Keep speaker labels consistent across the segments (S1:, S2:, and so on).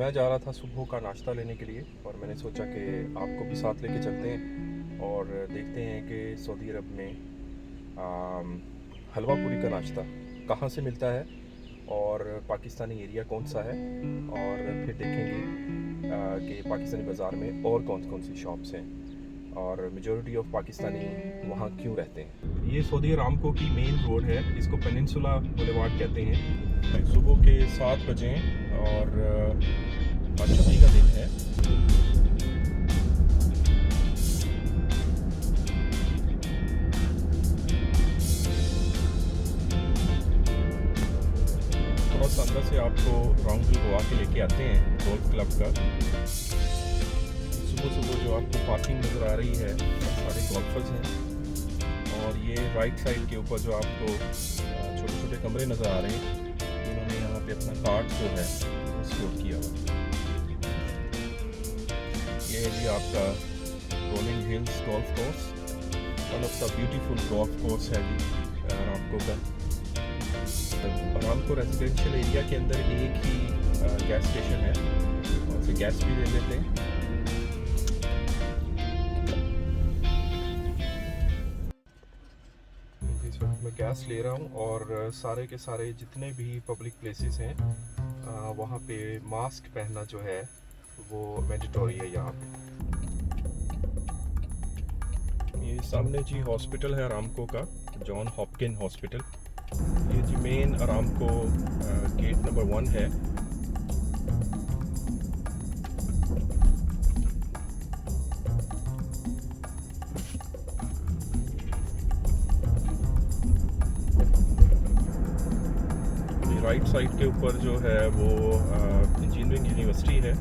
S1: मैं जा रहा था सुबह का नाश्ता लेने के लिए और मैंने सोचा कि आपको भी साथ लेके चलते हैं और देखते हैं कि सऊदी अरब में हलवा पूरी का नाश्ता कहाँ से मिलता है और पाकिस्तानी एरिया कौन सा है, और फिर देखेंगे कि पाकिस्तानी बाज़ार में और कौन कौन सी शॉप्स हैं और मेजॉरिटी ऑफ पाकिस्तानी वहाँ क्यों रहते हैं। ये सऊदी अरामको की मेन रोड है, इसको पेनिनसुला बुलेवार्ड कहते हैं। सुबह के 7 बजे और पाँचवीं का दिन है। थोड़ा सा अंदर से आपको राउंड घुमा के लेके आते हैं गोल्फ क्लब का। सुबह सुबह जो आपको पार्किंग नज़र आ रही है सारे गोल्फर्स हैं, और ये राइट साइड के ऊपर जो आपको छोटे छोटे कमरे नज़र आ रहे हैं, इन्होंने यहाँ पे अपना कार्ड जो है वो स्टोर किया हुआ। ये है जी आपका rolling hills golf course, one of the beautiful golf course है जी अरामको का। अरामको रेजिडेंशियल एरिया के अंदर एक ही गैस स्टेशन है, और से गैस भी ले लेते हैं। मैं गैस ले रहा हूँ और सारे के सारे जितने भी पब्लिक प्लेसेस हैं वहाँ पे मास्क पहनना जो है वो मैंडेटरी है यहाँ पे। ये सामने जी हॉस्पिटल है अरामको का, जॉन हॉपकिन हॉस्पिटल। ये जी मेन अरामको गेट नंबर 1 है। राइट साइड के ऊपर जो है वो इंजीनियरिंग यूनिवर्सिटी है।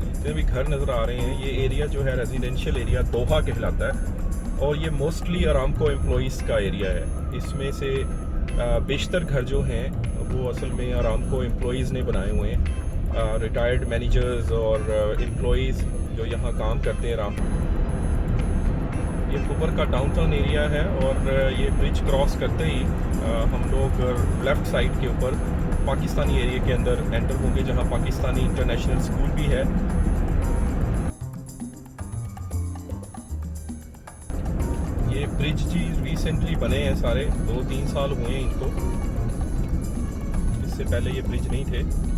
S1: जितने भी घर नज़र आ रहे हैं, ये एरिया जो है रेजिडेंशियल एरिया दोहा कहलाता है, और ये मोस्टली अरामको एम्प्लॉइज़ का एरिया है। इसमें से बेशतर घर जो हैं वो असल में अरामको एम्प्लॉइज़ ने बनाए हुए हैं, रिटायर्ड मैनेजर्स और एम्प्लॉइज़ जो यहाँ काम करते हैं अरामको। ये ऊपर का डाउनटाउन एरिया है, और ये ब्रिज क्रॉस करते ही हम लोग लेफ़्ट साइड के ऊपर पाकिस्तानी एरिया के अंदर एंटर होंगे, जहाँ पाकिस्तानी इंटरनेशनल स्कूल भी है। ये ब्रिज जी रिसेंटली बने हैं, सारे 2-3 साल हुए हैं इनको, इससे पहले ये ब्रिज नहीं थे।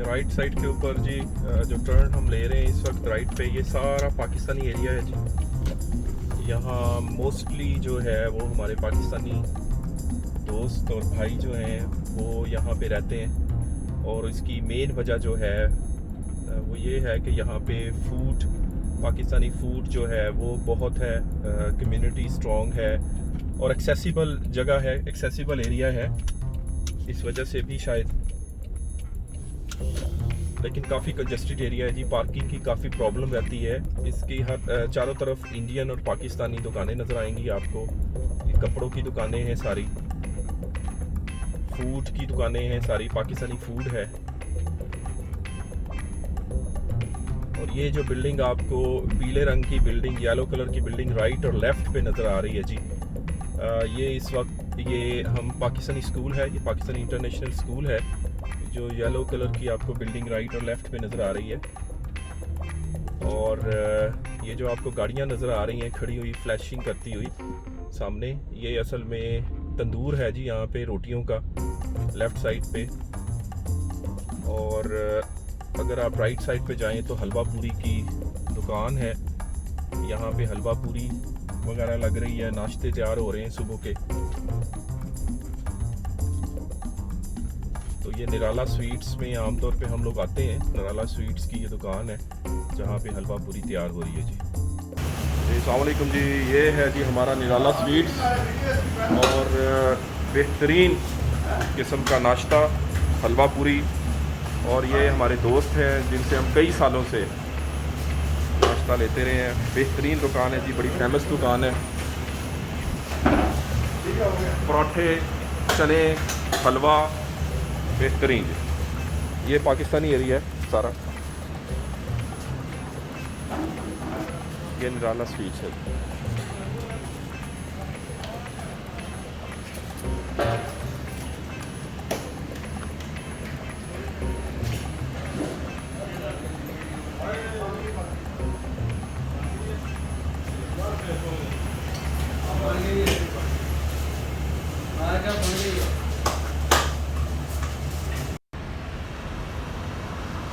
S1: राइट साइड के ऊपर जी जो टर्न हम ले रहे हैं इस वक्त राइट पे, ये सारा पाकिस्तानी एरिया है जी। यहाँ मोस्टली जो है वो हमारे पाकिस्तानी दोस्त और भाई जो हैं वो यहाँ पे रहते हैं, और इसकी मेन वजह जो है वो ये है कि यहाँ पे फूड, पाकिस्तानी फूड जो है वो बहुत है, कम्युनिटी स्ट्रॉन्ग है और एक्सेसिबल जगह है, एक्सेसिबल एरिया है, इस वजह से भी शायद। लेकिन काफ़ी कंजेस्टेड एरिया है जी, पार्किंग की काफ़ी प्रॉब्लम रहती है। इसकी हर चारों तरफ इंडियन और पाकिस्तानी दुकानें नज़र आएंगी आपको। ये कपड़ों की दुकानें हैं सारी, फूड की दुकानें हैं सारी, पाकिस्तानी फूड है। और ये जो बिल्डिंग आपको पीले रंग की बिल्डिंग, येलो कलर की बिल्डिंग राइट और लेफ़्ट पे नज़र आ रही है जी, ये इस वक्त ये हम पाकिस्तानी स्कूल है, ये पाकिस्तानी इंटरनेशनल स्कूल है। जो येलो कलर की आपको बिल्डिंग राइट और लेफ़्ट पे नज़र आ रही है, और ये जो आपको गाड़ियाँ नज़र आ रही हैं खड़ी हुई फ्लैशिंग करती हुई सामने, ये असल में तंदूर है जी यहाँ पे रोटियों का, लेफ़्ट साइड पे। और अगर आप राइट साइड पे जाएं तो हलवा पूरी की दुकान है, यहाँ पे हलवा पूरी वगैरह लग रही है, नाश्ते तैयार हो रहे हैं सुबह के। तो ये निराला स्वीट्स में आमतौर पे हम लोग आते हैं, निराला स्वीट्स की ये दुकान है जहाँ पे हलवा पूरी तैयार हो रही है जी। अस्सलाम वालेकुम जी, ये है जी हमारा निराला स्वीट्स, और बेहतरीन किस्म का नाश्ता हलवा पूरी। और ये हमारे दोस्त हैं जिनसे हम कई सालों से नाश्ता लेते रहे हैं। बेहतरीन दुकान है जी, बड़ी फेमस दुकान है। पराठे, चने, हलवा बेहतरीन। ये पाकिस्तानी एरिया है सारा। ये निराला स्वीट्स है।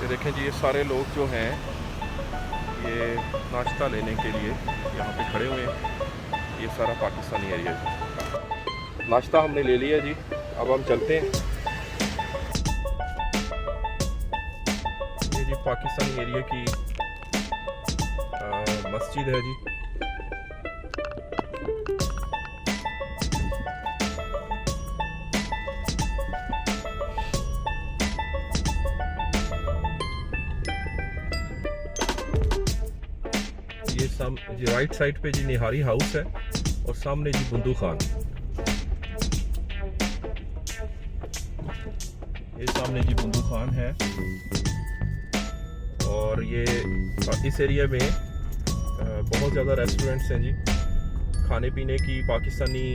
S1: ये देखें जी, ये सारे लोग जो हैं ये नाश्ता लेने के लिए यहाँ पे खड़े हुए हैं। ये सारा पाकिस्तानी एरिया है। नाश्ता हमने ले लिया जी, अब हम चलते हैं। ये जी पाकिस्तानी एरिया की मस्जिद है जी। ये राइट साइड पे जी निहारी हाउस है और सामने जी बंदू खान। ये सामने जी बंदू खान है। और ये इस एरिया में बहुत ज़्यादा रेस्टोरेंट्स हैं जी, खाने पीने की, पाकिस्तानी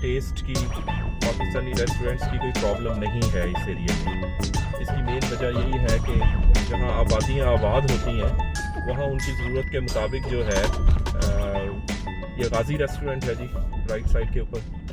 S1: टेस्ट की, पाकिस्तानी रेस्टोरेंट्स की कोई प्रॉब्लम नहीं है इस एरिया में। इसकी मेन वजह यही है कि जहाँ आबादियाँ आबाद होती हैं वहाँ उनकी ज़रूरत के मुताबिक जो है, ये गाजी रेस्टोरेंट है जी राइट साइड के ऊपर।